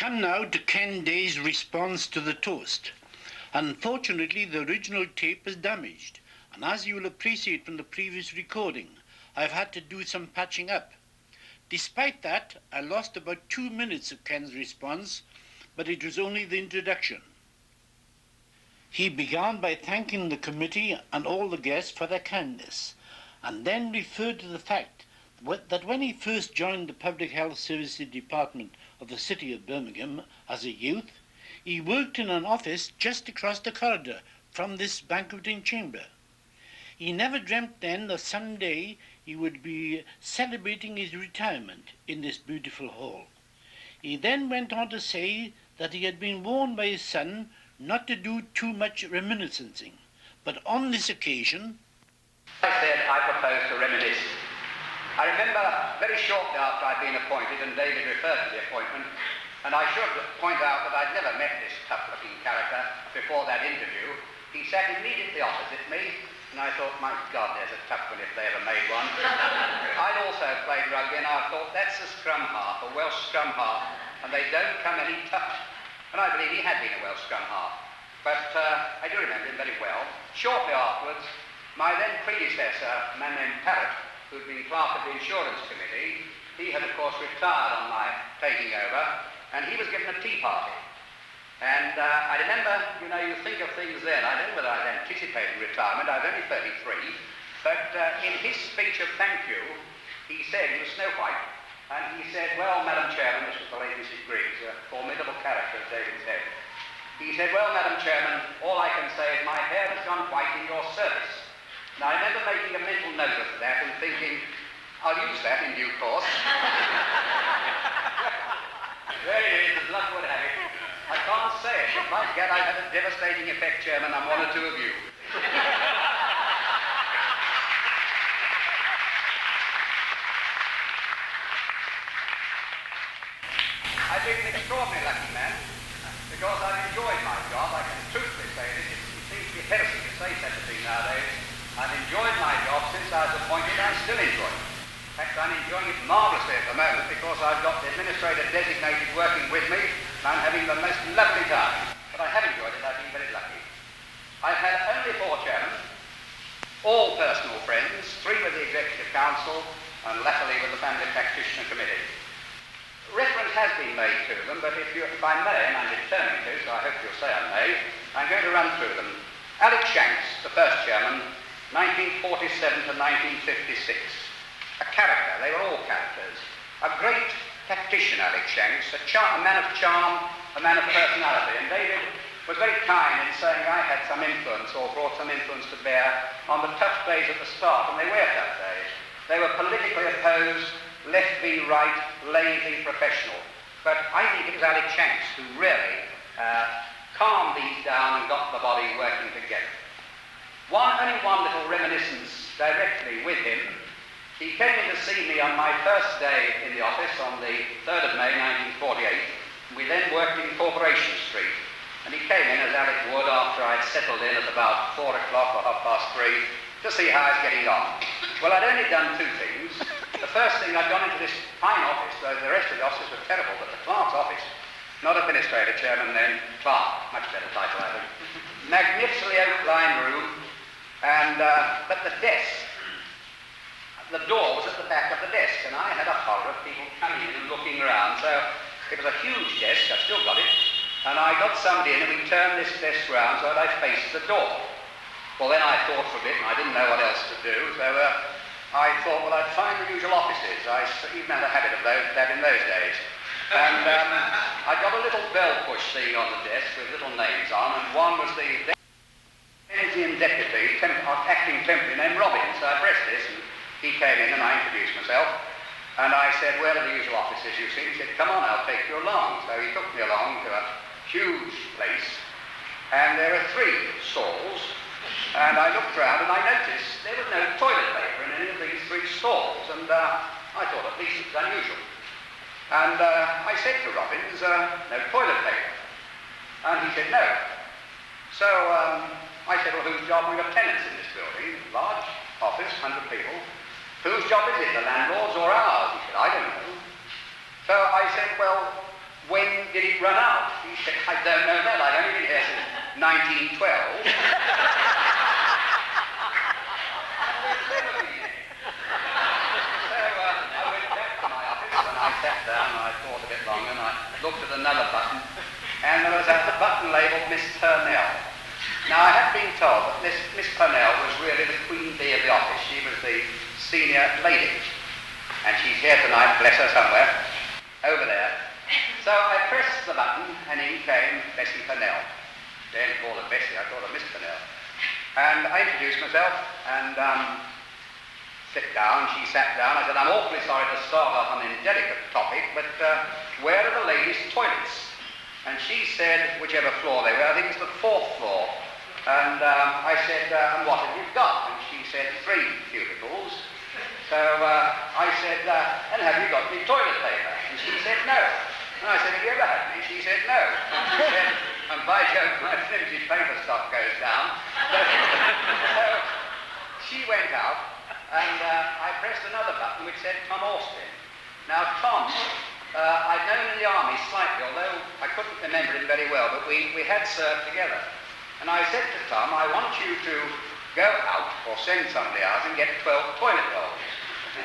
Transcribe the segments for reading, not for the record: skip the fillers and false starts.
come now to Ken Day's response to the toast. Unfortunately, the original tape is damaged, and as you will appreciate from the previous recording, I've had to do some patching up. Despite that, I lost about 2 minutes of Ken's response, but it was only the introduction. He began by thanking the committee and all the guests for their kindness, and then referred to the fact that when he first joined the Public Health Services Department of the City of Birmingham as a youth, he worked in an office just across the corridor from this banqueting chamber. He never dreamt then that someday he would be celebrating his retirement in this beautiful hall. He then went on to say that he had been warned by his son not to do too much reminiscing, but on this occasion, I said I propose to reminisce. I remember very shortly after I'd been appointed, and David referred to the appointment, and I should point out that I'd never met this tough-looking character before that interview. He sat immediately opposite me, and I thought, my God, there's a tough one if they ever made one. I'd also played rugby, and I thought, that's a scrum half, a Welsh scrum half, and they don't come any tougher. And I believe he had been a Welsh scrum half. But I do remember him very well. Shortly afterwards, my then predecessor, a man named M.R.S.H, who'd been clerk of the insurance committee, he had, of course, retired on my taking over, and he was given a tea party. And I remember, you know, you think of things then. I don't know whether I'd anticipated retirement. I was only 33. But in his speech of thank you, he said, he was Snow White, and he said, well, Madam Chairman, this was the late Mrs. Griggs, a formidable character, as David said. He said, well, Madam Chairman, all I can say is my hair has gone white in your service. Now, I remember making a mental note of that and thinking, I'll use that in due course. There it is, as luck would have it. I can't say it, but by gad, I've had a devastating effect, Chairman, on one or two of you. I've been an extraordinarily lucky man, because I've enjoyed my job. I can truthfully say this. It seems to be heresy to say such a thing nowadays. I've enjoyed my job since I was appointed. I still enjoy it. In fact, I'm enjoying it marvellously at the moment because I've got the administrator designated working with me, and I'm having the most lovely time. But I have enjoyed it. I've been very lucky. I've had only 4 chairmen, all personal friends, 3 with the Executive Council, and latterly with the Family Practitioner Committee. Reference has been made to them, but if I may, and I'm determined to, so I hope you'll say I may, I'm going to run through them. Alex Shanks, the first chairman, 1947 to 1956. A character, they were all characters. A great practitioner, Alex Shanks, a man of charm, a man of personality. And David was very kind in saying I had some influence, or brought some influence to bear, on the tough days at the start, and they were tough days. They were politically opposed, left v right, lazy, professional. But I think it was Alex Shanks who really calmed these down and got the body working together. Only one little reminiscence directly with him. He came in to see me on my first day in the office on the 3rd of May 1948. We then worked in Corporation Street. And he came in, as Alec would, after I'd settled in at about 4 o'clock or 3:30 to see how I was getting on. Well, I'd only done 2 things. The first thing, I'd gone into this fine office, though the rest of the offices were terrible, but the clerk's office, not administrator, chairman, then clerk, much better title, I think. Magnificently outlined room, and but the desk, the door was at the back of the desk, and I had a horror of people coming in and looking around, so it was a huge desk, I've still got it, and I got somebody in, and we turned this desk round so that I faced the door. Well, then I thought for a bit, and I didn't know what else to do, so I thought, well, I'd find the usual offices. I even had a habit of that in those days. And I got a little bell push thing on the desk with little names on, and one was the Keynesian deputy, acting temporary, named Robin. So I pressed this, and he came in, and I introduced myself. And I said, where are the usual offices you see? He said, come on, I'll take you along. So he took me along to a huge place, and there were 3 stalls. And I looked round and I noticed there was no toilet paper in any of these 3 stalls, and I thought at least it was unusual. And I said to Robbins, no toilet paper. And he said no. So I said, well, whose job? We've got tenants in this building, large office, 100 people. Whose job is it, the landlord's or ours? He said, I don't know. So I said, well, when did it run out? He said, I don't know that. I've only been here since 1912. And we've never been here. So I went back to my office and I sat down and I thought a bit longer and I looked at another button and there was a button labelled Miss Purnell. Now I have been told that Miss Purnell was really the queen bee of the office. She was the senior lady. And she's here tonight, bless her, somewhere, over there. So I pressed the button and in came Bessie Purnell. Didn't call her Bessie, I called her Miss Purnell. And I introduced myself and sit down. She sat down. I said, I'm awfully sorry to start off on an indelicate topic, but where are the ladies' toilets? And she said, whichever floor they were, I think it's the 4th floor. And I said, and what have you got? And she said, 3 cubicles. So I said, and have you got any toilet paper? And she said, no. And I said, have you ever had any? She said, no. And she said, and by Jove, my flimsy paper stock goes down. So she went out, and I pressed another button which said Tom Austin. Now, Tom, I'd known in the army slightly, although I couldn't remember him very well, but we had served together. And I said to Tom, I want you to go out, or send somebody out, and get 12 toilet rolls.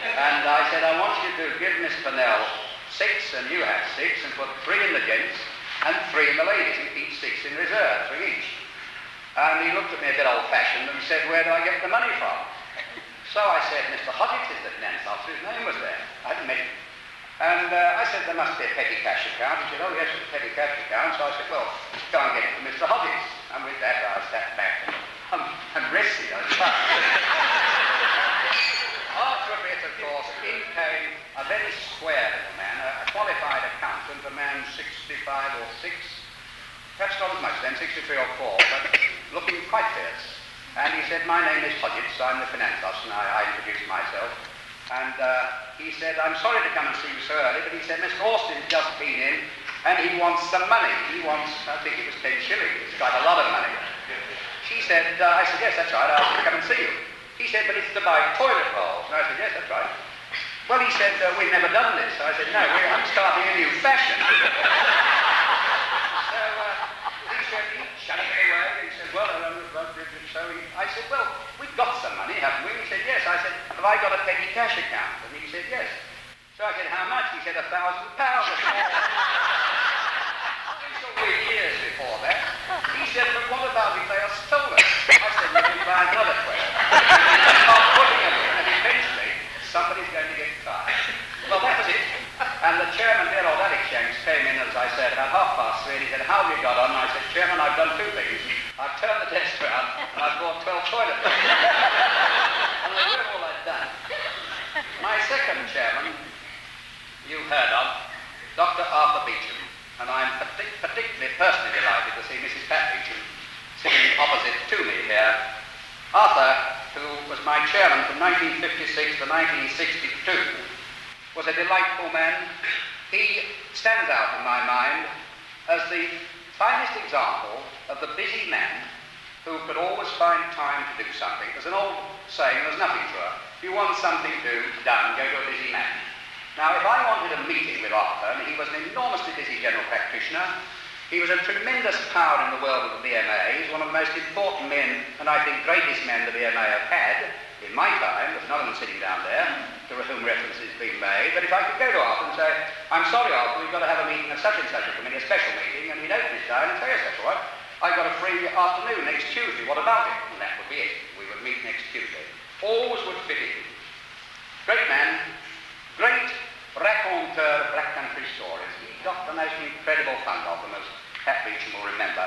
And I said, I want you to give Miss Purnell 6, and you have 6, and put 3 in the gents, and 3 in the ladies, and keep 6 in reserve, 3 each. And he looked at me a bit old-fashioned and said, where do I get the money from? So I said, Mr. Hodges is the finance officer, his name was there. I hadn't met him. And I said, there must be a petty cash account. He said, oh yes, it's a petty cash account. So I said, well, go and get it from Mr. Hodges. And with that, I sat back and rested, I suppose. After a bit, of course, in came a very square little man, a qualified accountant, a man 65 or 6, perhaps not as much then, 63 or 4, but looking quite fierce. And he said, my name is Hodges, I'm the finance officer, and I introduced myself. And he said, I'm sorry to come and see you so early, but he said, Mr. Austin's just been in, and he wants some money. He wants, I think it was 10 shillings, it's quite a lot of money. She said, I said, yes, that's right, I'll come and see you. He said, but it's to buy toilet rolls. And I said, yes, that's right. Well, he said, we've never done this. So I said, no, I'm starting a new fashion. So he said, he shut it away. He said, well, I said, well, we've got some money, haven't we? He said, yes. I said, have I got a petty cash account? And he said, yes. So I said, how much? He said, £1,000. These were years before that. He said, but what about if they are stolen? I said, you can buy another 12. Start putting them in, and eventually somebody's going to get tired. Well, that was it. And the chairman there, old Shanks, came in, as I said, about 3:30, and he said, how have you got on? And I said, Chairman, I've done 2 things. I've turned the desk around, and I've bought 12 toilet rolls. And they were all I'd done. My second chairman, you've heard of, Dr. Arthur Beecham. And I'm particularly personally delighted to see Mrs. Pat Beecham sitting opposite to me here. Arthur, who was my chairman from 1956 to 1962, was a delightful man. He stands out in my mind as the finest example of the busy man who could always find time to do something. There's an old saying, there's nothing to it. If you want something done, go to a busy man. Now, if I wanted a meeting with Arthur, and he was an enormously busy general practitioner, he was a tremendous power in the world of the BMA. He's one of the most important men, and I think greatest men the BMA have had in my time. There's none of them sitting down there to whom reference is being made. But if I could go to Arthur and say, I'm sorry, Arthur, we've got to have a meeting of such and such a committee, a special meeting, and he'd open his diary and say, yes, that's all right. I've got a free afternoon next Tuesday. What about it? And that would be it. We would meet next Tuesday. Always would fit in. Great man, great raconteur of black country stories. He got the most incredible fun of them, as Pat Beecham will remember.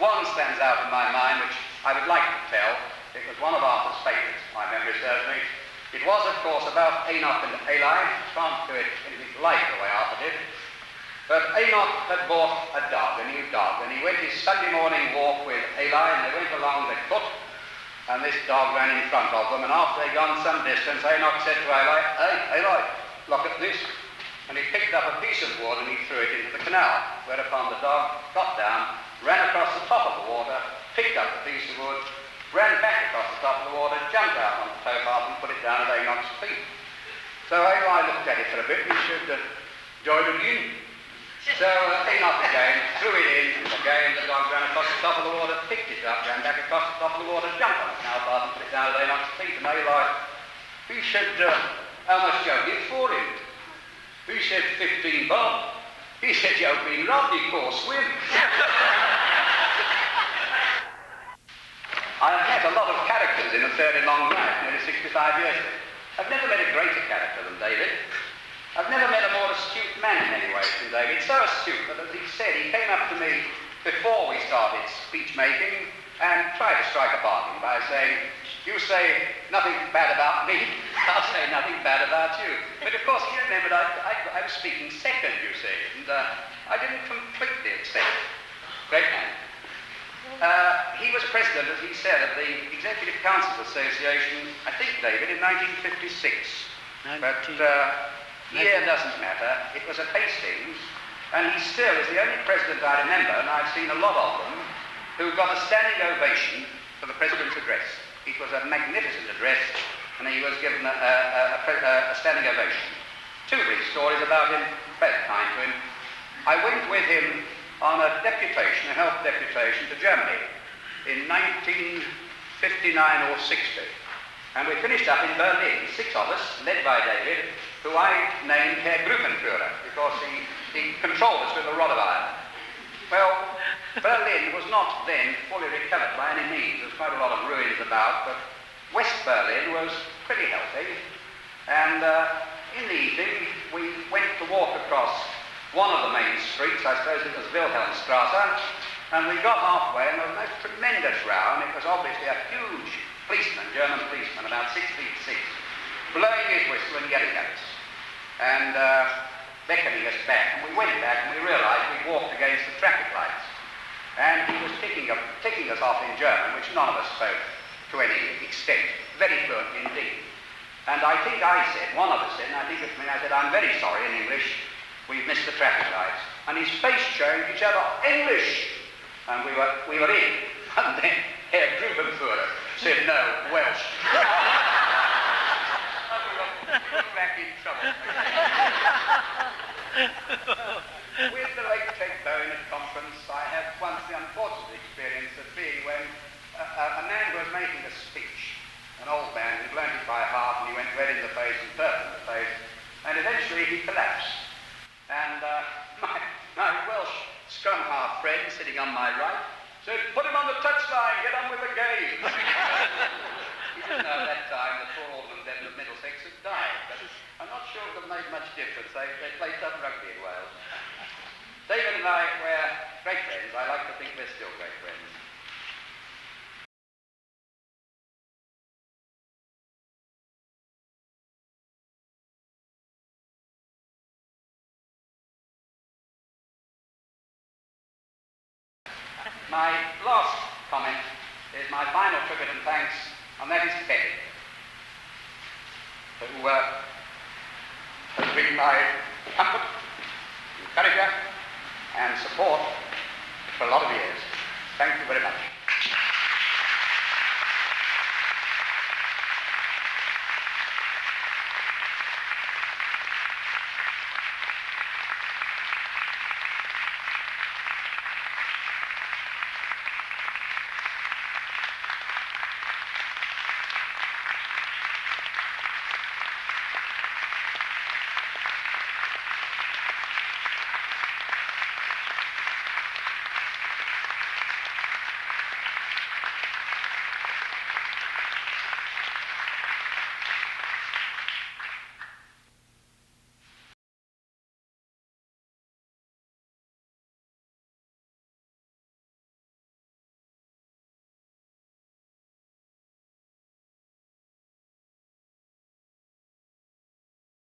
One stands out in my mind, which I would like to tell. It was one of Arthur's favourites, my memory serves me. It was, of course, about Enoch and Eli. Can't do it anything like the way Arthur did. But Enoch had bought a dog, a new dog, and he went his Sunday morning walk with Eli, and they went along the foot, and this dog ran in front of them, and after they'd gone some distance, Enoch said to Eli, hey, Eli, look at this. And he picked up a piece of wood and he threw it into the canal, whereupon the dog got down, ran across the top of the water, picked up the piece of wood, ran back across the top of the water, jumped out on the towpath and put it down at Enoch's feet. So Eli looked at it for a bit and he said, join again. So in off again, threw it in, again, the dog ran across the top of the water, picked it up, ran back across the top of the water, jumped on it. Now, Father put it down, they not speak, and they like, he said, how much you get for him? He said, 15 bob. He said, you've been robbed, he poor swim. I've met a lot of characters in a fairly long life, nearly 65 years. I've never met a greater character than David. I've never met a more astute man in any way than David. So astute that, as he said, he came up to me before we started speech-making and tried to strike a bargain by saying, you say nothing bad about me, I'll say nothing bad about you. But of course, he remembered I was speaking second, you see, and I didn't completely accept. Great man. He was president, as he said, of the Executive Council Association, I think, David, in 1956. But year doesn't matter. It was at Hastings, and he still is the only president I remember, and I've seen a lot of them, who got a standing ovation for the president's address. It was a magnificent address, and he was given a standing ovation. Two brief stories about him, both kind to him. I went with him on a deputation, a health deputation to Germany in 1959 or 60. And we finished up in Berlin, 6 of us, led by David, who I named Herr Gruppenführer, because he controlled us with a rod of iron. Well, Berlin was not then fully recovered by any means. There's quite a lot of ruins about, but West Berlin was pretty healthy. And in the evening, we went to walk across one of the main streets, I suppose it was Wilhelmstrasse, and we got halfway, and there was a most tremendous row, and it was obviously a huge policeman, German policeman, about 6 feet 6, blowing his whistle and yelling at us, and beckoning us back. And we went back, and we realized we'd walked against the traffic lights. And he was ticking us off in German, which none of us spoke to any extent, very fluently indeed. And I think I said, one of us said, and I think it's me, I said, I'm very sorry in English, we've missed the traffic lights. And his face changed, he said, oh, English! And we were in. And then Herr Gruppenführer said, no, Welsh. We were back in trouble. With the late Checkbone at conference, I had once the unfortunate experience of being when a man was making a speech, an old man who'd learned it by heart, and he went red in the face and purple in the face, and eventually he collapsed. And my Welsh scrum half friend sitting on my right said, put him on the touchline, get on with the game. He didn't know at that time the poor Alderman Devon of Middlesex had died, but I'm not sure it would have made much difference. They played tough rugby in Wales. David and I were great friends. I like to think we're still great friends. My last comment is my final tribute and thanks, and that is to Betty, who has been my comfort, encourager, and support for a lot of years. Thank you very much.